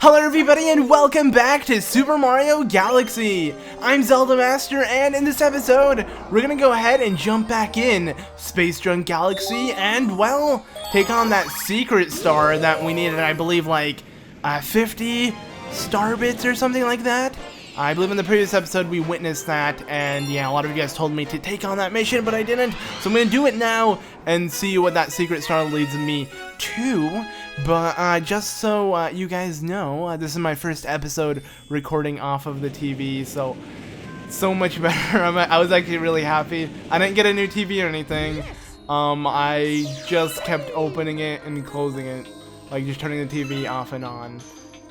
Hello everybody and welcome back to Super Mario Galaxy! I'm ZeldaMaster, and in this episode, we're gonna go ahead and jump back in Space Junk Galaxy and, well, take on that secret star that we needed, I believe, like, 50 star bits or something like that. I believe in the previous episode we witnessed that, and yeah, a lot of you guys told me to take on that mission, but I didn't, so I'm gonna do it now and see what that secret star leads me to. But just so you guys know, this is my first episode recording off of the TV, so much better. I was actually really happy. I didn't get a new TV or anything. I just kept opening it and closing it, like just turning the TV off and on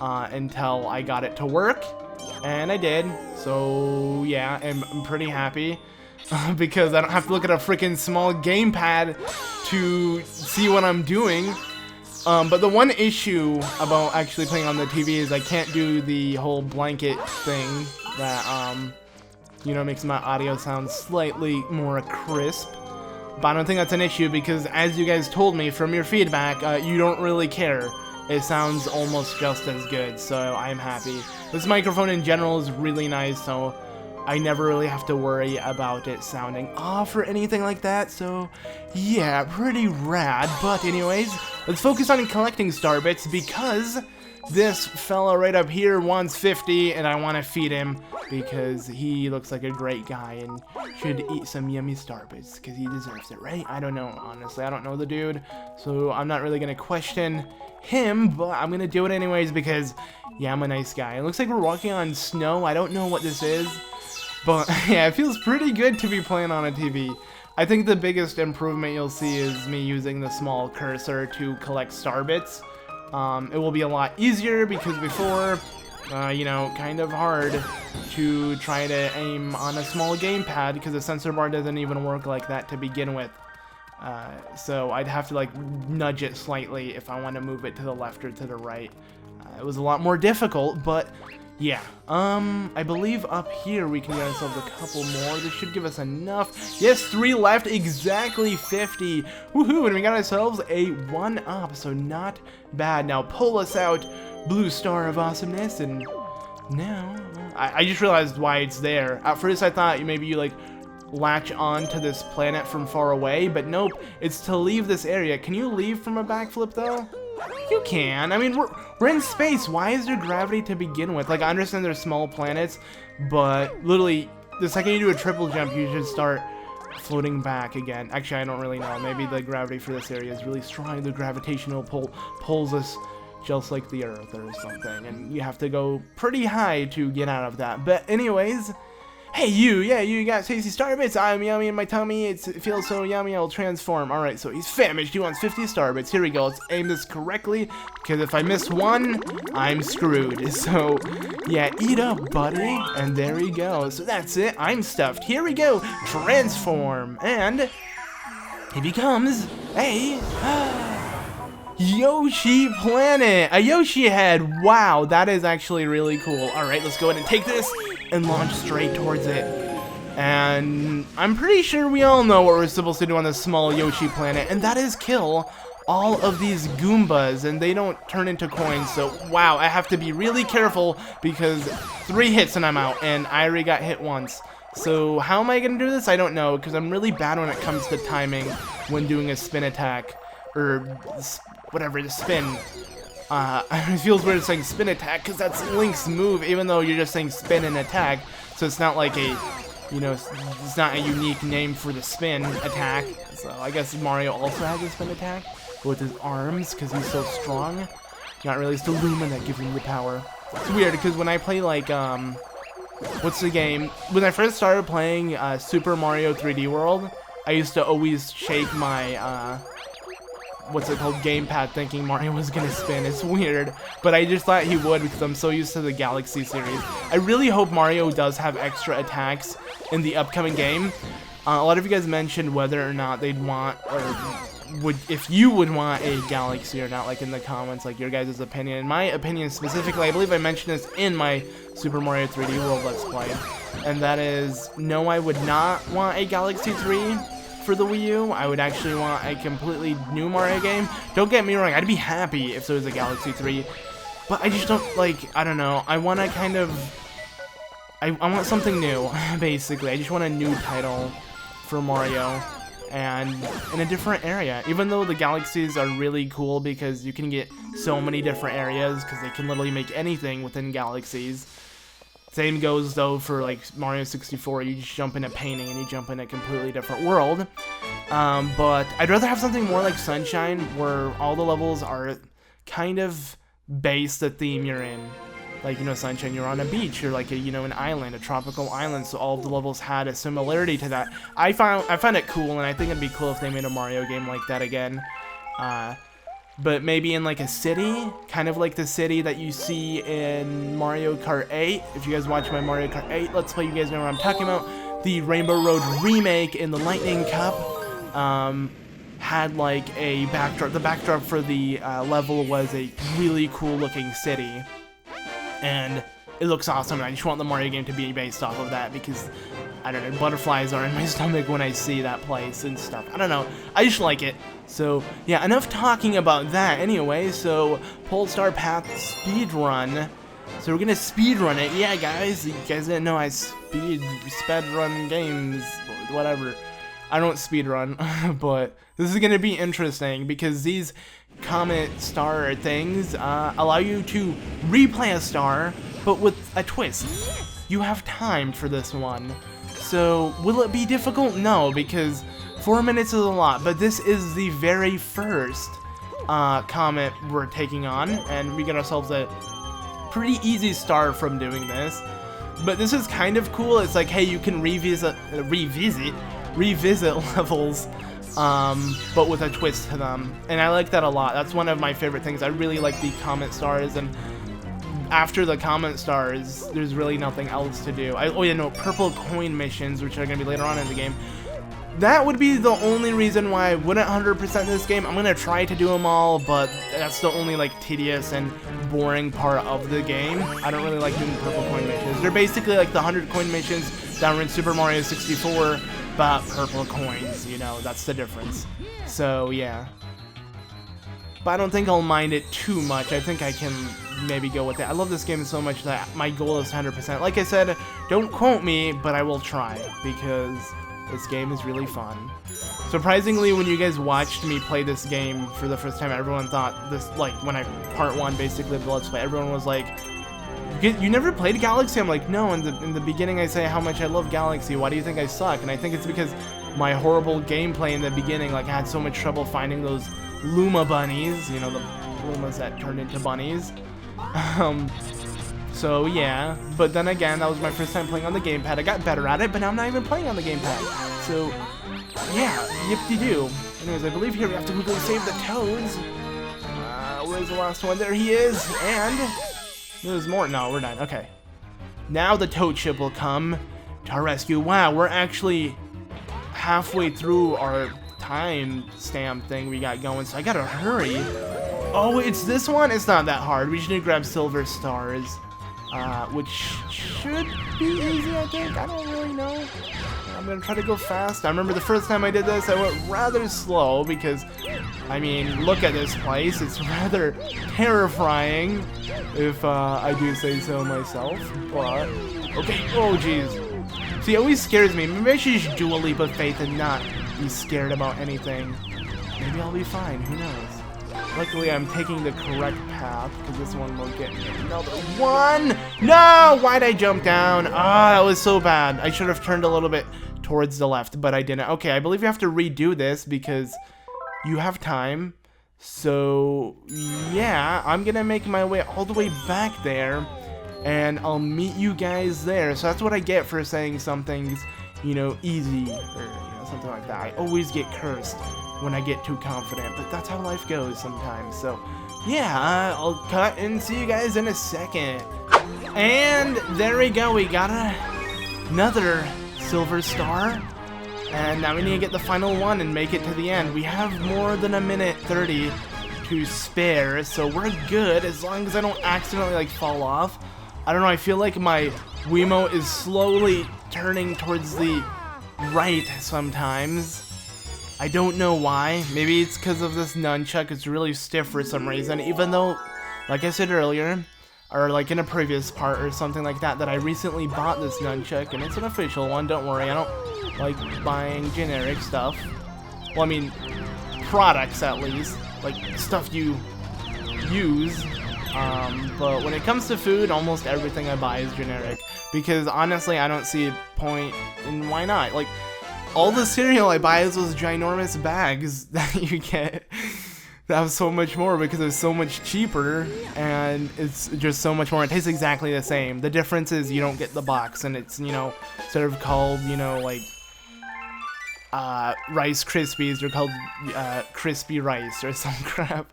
until I got it to work. And I did, so yeah, I'm pretty happy because I don't have to look at a freaking small gamepad to see what I'm doing. But the one issue about actually playing on the TV is I can't do the whole blanket thing that, you know, makes my audio sound slightly more crisp. But I don't think that's an issue because, as you guys told me from your feedback, you don't really care. It sounds almost just as good, so I'm happy. This microphone in general is really nice, so I never really have to worry about it sounding off or anything like that, so yeah, pretty rad. But anyways, let's focus on collecting star bits because this fella right up here wants 50 and I want to feed him because he looks like a great guy and should eat some yummy star bits because he deserves it, right? I don't know, honestly, I don't know the dude, so I'm not really going to question him, but I'm going to do it anyways because, yeah, I'm a nice guy. It looks like we're walking on snow. I don't know what this is, but yeah, it feels pretty good to be playing on a TV. I think the biggest improvement you'll see is me using the small cursor to collect star bits. It will be a lot easier because before, you know, kind of hard to try to aim on a small gamepad because the sensor bar doesn't even work like that to begin with. So I'd have to like nudge it slightly if I want to move it to the left or to the right. It was a lot more difficult, but yeah. I believe up here we can get ourselves a couple more. This should give us enough. Yes, 3 left, exactly 50. Woohoo, and we got ourselves a 1-up, so not bad. Now pull us out, blue star of awesomeness, and now I just realized why it's there. At first I thought maybe you like latch on to this planet from far away, but nope, it's to leave this area. Can you leave from a backflip though? You can. I mean, we're in space. Why is there gravity to begin with? Like, I understand there's small planets, but literally the second you do a triple jump you should start floating back again. Actually, I don't really know. Maybe the gravity for this area is really strong. The gravitational pull pulls us just like the Earth or something, and you have to go pretty high to get out of that. But anyways, hey you, yeah, you got tasty star bits. I'm yummy in my tummy. It feels so yummy. I'll transform. All right, so he's famished. He wants 50 star bits. Here we go. Let's aim this correctly because if I miss one, I'm screwed. So yeah, eat up, buddy. And there we go. So that's it. I'm stuffed. Here we go. Transform, and he becomes a Yoshi planet, a Yoshi head. Wow, that is actually really cool. All right, let's go ahead and take this and launch straight towards it. And I'm pretty sure we all know what we're supposed to do on this small Yoshi planet, and that is kill all of these Goombas, and they don't turn into coins. So wow, I have to be really careful because 3 hits and I'm out, and I already got hit once. So how am I gonna do this? I don't know, because I'm really bad when it comes to timing when doing a spin attack, or whatever, the spin. It feels weird saying spin attack because that's Link's move, even though you're just saying spin and attack. So it's not like a, you know, it's not a unique name for the spin attack. So I guess Mario also has a spin attack with his arms because he's so strong. Not really, it's the Luma that gives him the power. It's weird because when I play like, what's the game? When I first started playing Super Mario 3D World, I used to always shake my, what's it called, gamepad, thinking Mario was gonna spin. It's weird, but I just thought he would because I'm so used to the Galaxy series. I really hope Mario does have extra attacks in the upcoming game. A lot of you guys mentioned whether or not they'd want, or if you would want a Galaxy or not, like in the comments, like your guys' opinion. In my opinion specifically, I believe I mentioned this in my Super Mario 3D World Let's Play, and that is, no, I would not want a Galaxy 3 for the Wii U. I would actually want a completely new Mario game. Don't get me wrong, I'd be happy if there was a Galaxy 3. but I just don't, like, I don't know, I want to kind of, I want something new, basically. I just want a new title for Mario, and in a different area. Even though the galaxies are really cool because you can get so many different areas, because they can literally make anything within galaxies. Same goes though for like Mario 64, you just jump in a painting and you jump in a completely different world. But I'd rather have something more like Sunshine, where all the levels are kind of based the theme you're in. Like, you know, Sunshine, you're on a beach, you're like a, you know, an island, a tropical island, so all of the levels had a similarity to that. I found it cool, and I think it'd be cool if they made a Mario game like that again. But maybe in like a city, kind of like the city that you see in Mario Kart 8. If you guys watch my Mario Kart 8 Let's Play, you guys know what I'm talking about. The Rainbow Road remake in the Lightning Cup had like a backdrop. The backdrop for the level was a really cool looking city. And it looks awesome, and I just want the Mario game to be based off of that because, I don't know, butterflies are in my stomach when I see that place and stuff. I don't know, I just like it. So, yeah, enough talking about that anyway. So, Polestar Path speedrun. So we're gonna speedrun it. Yeah, guys, you guys didn't know I speedrun games, whatever. I don't speedrun, but this is gonna be interesting because these Comet star things allow you to replay a star, but with a twist. You have time for this one. So, will it be difficult? No, because 4 minutes is a lot, but this is the very first Comet we're taking on, and we get ourselves a pretty easy start from doing this. But this is kind of cool. It's like, hey, you can revisit levels, but with a twist to them, and I like that a lot. That's one of my favorite things. I really like the Comet stars, and after the Comet stars, there's really nothing else to do. Oh yeah, no, purple coin missions, which are going to be later on in the game. That would be the only reason why I wouldn't 100% this game. I'm going to try to do them all, but that's the only like tedious and boring part of the game. I don't really like doing purple coin missions. They're basically like the 100 coin missions that were in Super Mario 64, but purple coins, you know, that's the difference. So yeah, but I don't think I'll mind it too much. I think I can maybe go with it. I love this game so much that my goal is 100%. Like I said, don't quote me, but I will try because this game is really fun. Surprisingly, when you guys watched me play this game for the first time, everyone thought this, like when I part 1 basically of the Let's Play, everyone was like, you never played Galaxy? I'm like, no, in the beginning I say how much I love Galaxy, why do you think I suck? And I think it's because my horrible gameplay in the beginning, like I had so much trouble finding those Luma bunnies, you know, the Lumas that turned into bunnies. So yeah, but then again, that was my first time playing on the gamepad. I got better at it, but now I'm not even playing on the gamepad. So yeah, yip-de-doo. Anyways, I believe here we have to quickly save the Toads. Where's the last one? There he is, and there's more. No, we're done. Okay. Now the Toad ship will come to our rescue. Wow, we're actually halfway through our time stamp thing we got going, so I gotta hurry. Oh, it's this one? It's not that hard. We just need to grab silver stars, which should be easy, I think. I don't really know. I'm gonna try to go fast. I remember the first time I did this, I went rather slow because, I mean, look at this place. It's rather terrifying, if I do say so myself. But, okay. Oh, jeez. See, it always scares me. Maybe I should just do a leap of faith and not be scared about anything. Maybe I'll be fine. Who knows? Luckily, I'm taking the correct path, because this one will get me another one. No! Why'd I jump down? Ah, that was so bad. I should have turned a little bit towards the left, but I didn't. Okay, I believe you have to redo this, because you have time. So, yeah, I'm going to make my way all the way back there, and I'll meet you guys there. So that's what I get for saying something's, you know, easy, or, you know, something like that. I always get cursed when I get too confident, but that's how life goes sometimes. So yeah, I'll cut and see you guys in a second. And there we go, we got another silver star, and now we need to get the final one and make it to the end. We have more than 1:30 to spare, so we're good as long as I don't accidentally like fall off. I don't know, I feel like my Wiimote is slowly turning towards the right sometimes. I don't know why. Maybe it's because of this nunchuck. It's really stiff for some reason. Even though like I said earlier, or like in a previous part or something like that, that I recently bought this nunchuck, and it's an official one, don't worry, I don't like buying generic stuff. Well, I mean, products at least, like stuff you use, but when it comes to food, almost everything I buy is generic, because honestly, I don't see a point in why not. Like, all the cereal I buy is those ginormous bags that you get that have so much more because it's so much cheaper, and it's just so much more. It tastes exactly the same. The difference is you don't get the box, and it's, you know, instead of called, you know, like Rice Krispies, they're called crispy rice or some crap.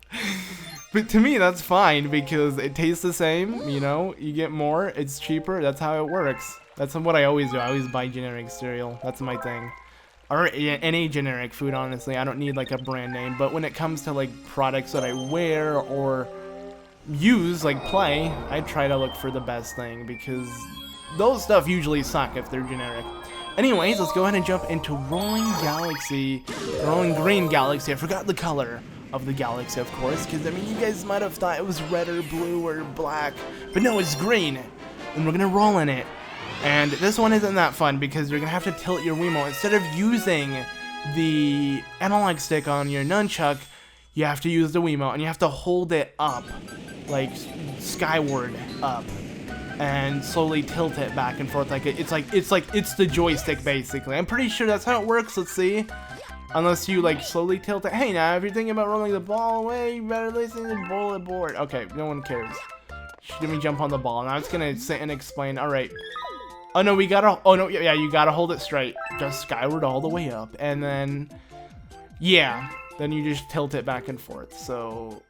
But to me, that's fine because it tastes the same, you know, you get more, it's cheaper, that's how it works. That's what I always do. I always buy generic cereal. That's my thing. Or any generic food, honestly. I don't need like a brand name. But when it comes to like products that I wear or use, like play, I try to look for the best thing because those stuff usually suck if they're generic. Anyways, let's go ahead and jump into Rolling Galaxy. Rolling Green Galaxy. I forgot the color of the galaxy, of course, because I mean, you guys might have thought it was red or blue or black, but no, it's green, and we're gonna roll in it. And this one isn't that fun because you're gonna have to tilt your Wiimote. Instead of using the analog stick on your nunchuck, you have to use the Wiimote, and you have to hold it up, like skyward up, and slowly tilt it back and forth. Like it's the joystick basically. I'm pretty sure that's how it works. Let's see. Unless you like slowly tilt it. Hey, now if you're thinking about rolling the ball away, you better listen to the bullet board. Okay, no one cares. Let me jump on the ball. Now it's gonna sit and explain. All right. Oh no, we gotta. Oh no, yeah, you gotta hold it straight, just skyward all the way up, and then, yeah, then you just tilt it back and forth. So,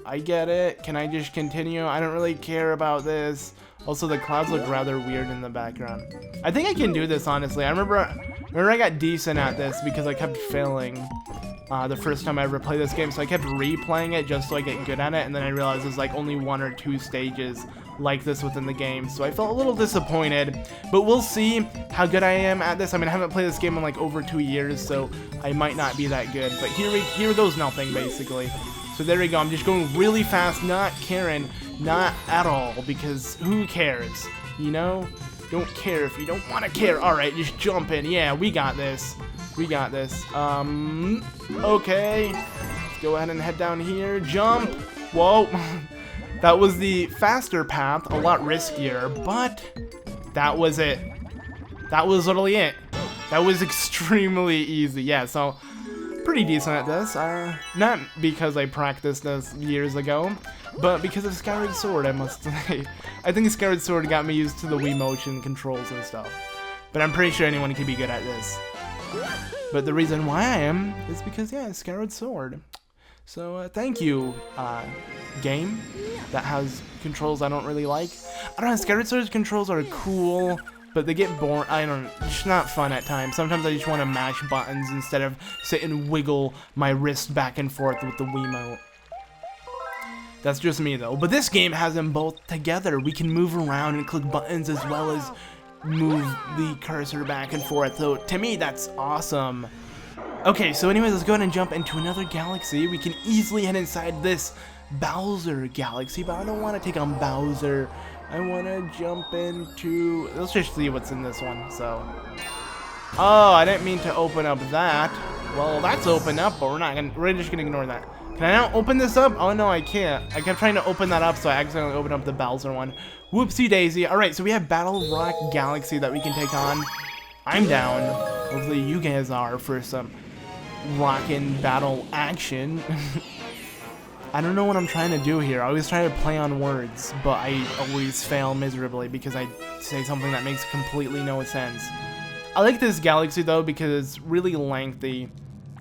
I get it. Can I just continue? I don't really care about this. Also, the clouds look rather weird in the background. I think I can do this, honestly. I remember I got decent at this because I kept failing the first time I ever played this game, so I kept replaying it just so I get good at it, and then I realized there's like only 1 or 2 stages like this within the game, so I felt a little disappointed, but we'll see how good I am at this. I mean, I haven't played this game in like over 2 years, so I might not be that good, but here goes nothing, basically. So there we go. I'm just going really fast, not caring, not at all, because who cares, you know? Don't care if you don't want to care. All right, just jump in. Yeah, we got this. We got this. Okay. Let's go ahead and head down here. Jump. Whoa. That was the faster path, a lot riskier, but that was it. That was literally it. That was extremely easy. Yeah, so pretty decent at this. Not because I practiced this years ago, but because of Skyward Sword, I must say. I think Skyward Sword got me used to the Wii motion controls and stuff. But I'm pretty sure anyone can be good at this. But the reason why I am is because, yeah, Skyward Sword. So, thank you, game that has controls I don't really like. I don't know, Skyward Sword's controls are cool, but they get boring. I don't know, it's not fun at times. Sometimes I just want to mash buttons instead of sit and wiggle my wrist back and forth with the Wiimote. That's just me though. But this game has them both together. We can move around and click buttons as well as move the cursor back and forth. So to me, that's awesome. Okay, so anyways, let's go ahead and jump into another galaxy. We can easily head inside this Bowser galaxy, but I don't want to take on Bowser. I want to jump into... Let's just see what's in this one, so... Oh, I didn't mean to open up that. Well, that's open up, but we're just gonna ignore that. Can I now open this up? Oh no, I can't. I kept trying to open that up, so I accidentally opened up the Bowser one. Whoopsie daisy. Alright, so we have Battle Rock Galaxy that we can take on. I'm down. Hopefully you guys are for some rockin' battle action. I don't know what I'm trying to do here. I always try to play on words, but I always fail miserably because I say something that makes completely no sense. I like this galaxy though because it's really lengthy,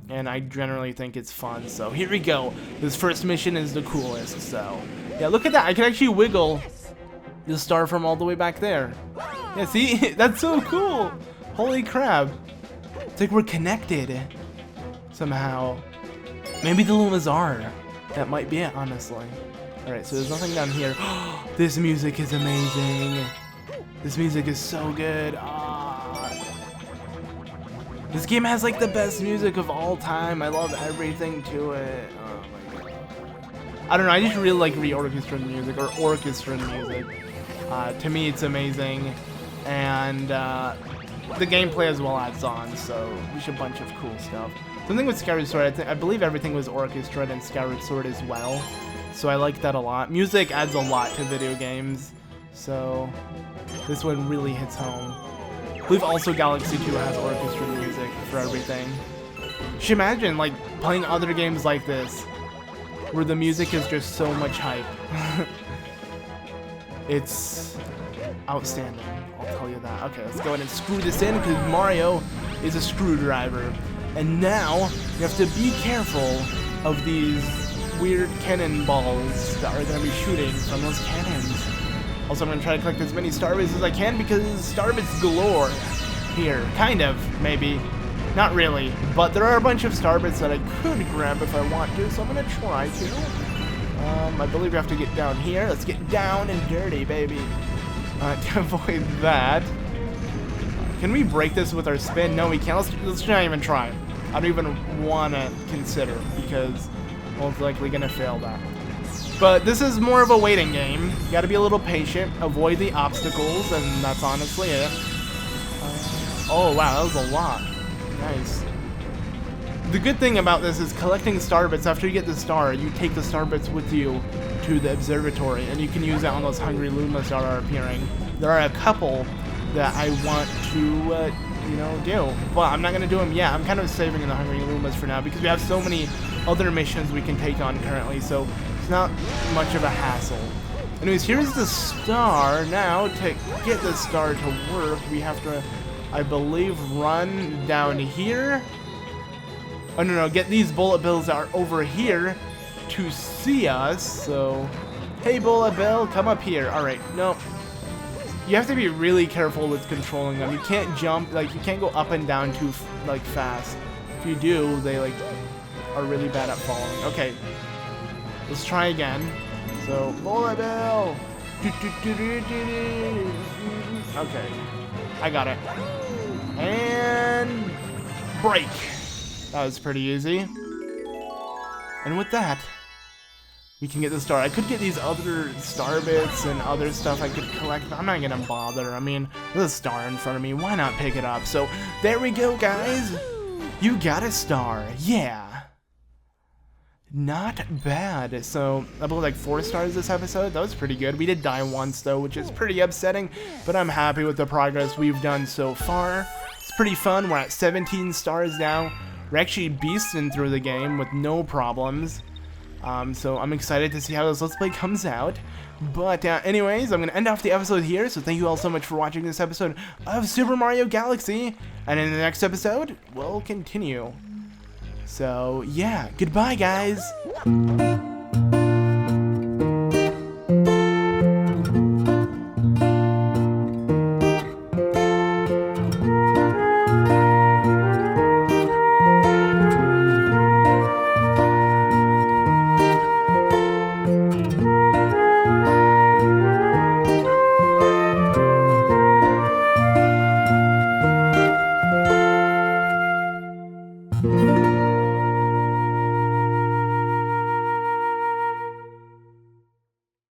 and I generally think it's fun. So here we go. This first mission is the coolest. So yeah, look at that. I can actually wiggle the star from all the way back there. Yeah, see? That's so cool. Holy crap. It's like we're connected somehow. Maybe the Lumas are. That might be it, honestly. Alright, so there's nothing down here. This music is amazing. This music is so good. This game has like the best music of all time. I love everything to it. Oh my god. I don't know, I just really like reorchestrated music, or orchestrated music. To me, it's amazing. And the gameplay as well adds on, so just a bunch of cool stuff. Something with Skyward Sword, I believe everything was orchestrated in Skyward Sword as well. So I like that a lot. Music adds a lot to video games, so this one really hits home. I believe also Galaxy 2 has orchestrated music for everything. Just imagine like playing other games like this, where the music is just so much hype. It's outstanding, I'll tell you that. Okay, let's go ahead and screw this in, because Mario is a screwdriver. And now, you have to be careful of these weird cannonballs that are going to be shooting from those cannons. Also, I'm going to try to collect as many star bits as I can, because star bits galore here. Kind of, maybe. Not really. But there are a bunch of star bits that I could grab if I want to, so I'm going to try to. I believe we have to get down here. Let's get down and dirty, baby. To avoid that. Can we break this with our spin? No, we can't. Let's not even try. I don't even want to consider, because I'm most likely going to fail that. But this is more of a waiting game. You got to be a little patient, avoid the obstacles, and that's honestly it. Oh, wow, that was a lot. Nice. The good thing about this is collecting star bits. After you get the star, you take the star bits with you to the observatory, and you can use that on those hungry Lumas that are appearing. There are a couple that I want to, you know, do. But I'm not going to do them yet. I'm kind of saving the hungry Lumas for now, because we have so many other missions we can take on currently, so it's not much of a hassle. Anyways, here's the star. Now, to get the star to work, we have to, I believe, run down here. Oh, no, get these bullet bills that are over here to see us. So, hey, bullet bill, come up here. All right, no. You have to be really careful with controlling them. You can't jump, like, you can't go up and down too, like, fast. If you do, they, like, are really bad at falling. Okay, let's try again. So, bullet bill. Okay, I got it. And break. That was pretty easy. And with that, we can get the star. I could get these other star bits and other stuff I could collect, but I'm not gonna bother. I mean, there's a star in front of me. Why not pick it up? So, there we go, guys. You got a star. Yeah. Not bad. So, I believe like 4 stars this episode. That was pretty good. We did die once, though, which is pretty upsetting, but I'm happy with the progress we've done so far. It's pretty fun. We're at 17 stars now. We're actually beasting through the game with no problems. So I'm excited to see how this Let's Play comes out. But anyways, I'm going to end off the episode here. So thank you all so much for watching this episode of Super Mario Galaxy. And in the next episode, we'll continue. So yeah, goodbye guys.